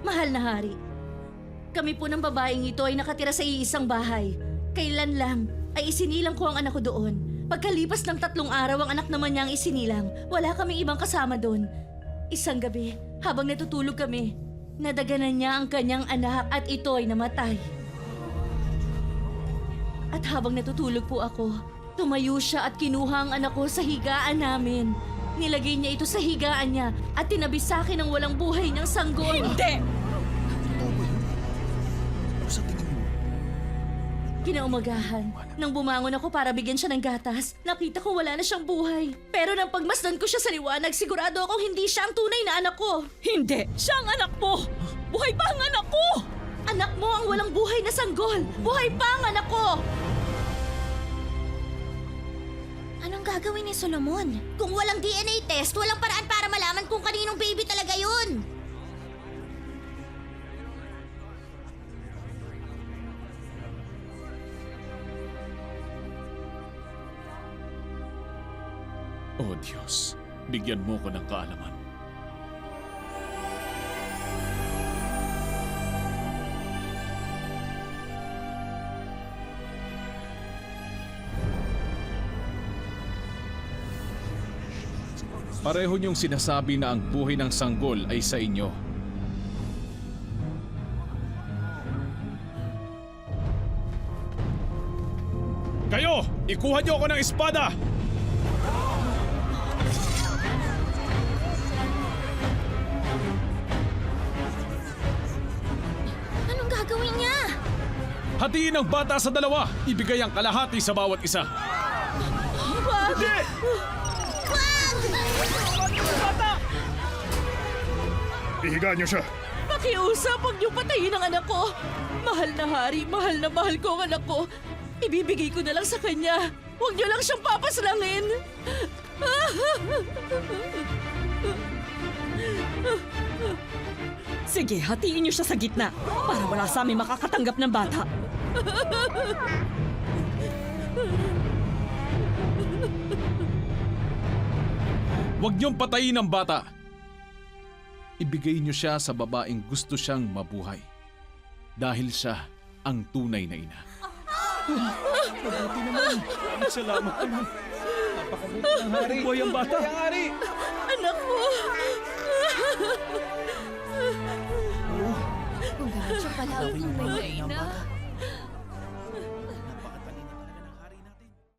Mahal na hari, kami po ng babaeng ito ay nakatira sa iisang bahay. Kailan lang ay isinilang ko ang anak ko doon. Pagkalipas ng 3 araw, ang anak naman niya ang isinilang. Wala kaming ibang kasama doon. Isang gabi, habang natutulog kami, nadaganan niya ang kanyang anak at ito ay namatay. At habang natutulog po ako, tumayo siya at kinuha ang anak ko sa higaan namin. Nilagay niya ito sa higaan niya at tinabi sa akin ang walang buhay niyang sanggol. Hindi! Totoo ba yun? Ano sa tingin mo? Kinaumagahan, nang bumangon ako para bigyan siya ng gatas, nakita ko wala na siyang buhay. Pero nang pagmasdan ko siya sa liwanag, sigurado akong hindi siya ang tunay na anak ko. Hindi! Siya ang anak mo! Buhay pa ang anak ko! Anak mo ang walang buhay na sanggol! Buhay pa ang anak ko! Anong gagawin ni Solomon? Kung walang DNA test, walang paraan para malaman kung kaninong baby talaga yun. O Diyos, bigyan mo ko ng kaalaman. Pareho niyong sinasabi na ang buhay ng sanggol ay sa inyo. Kayo! Ikuha niyo ako ng espada! Anong gagawin niya? Hatiin ang bata sa 2! Ibigay ang kalahati sa bawat isa! Hindi! Ihiga niyo siya! Pakiusap, huwag niyo patayin ang anak ko. Mahal na hari, mahal na mahal ko ang anak ko. Ibibigay ko na lang sa kanya. Huwag niyo lang siyang papaslangin. Sige, hatiin niyo siya sa gitna para wala sa amin makakatanggap ng bata. Huwag niyong patayin ang bata! Ibigay niyo siya sa babaeng gusto siyang mabuhay. Dahil siya ang tunay na ina. Mabuti naman. Salamat naman. Napakabuti ng hari. Buhay ang bata. Buhay ang hari. Anak ko! Kung ganun siya pala ang tunay na ina.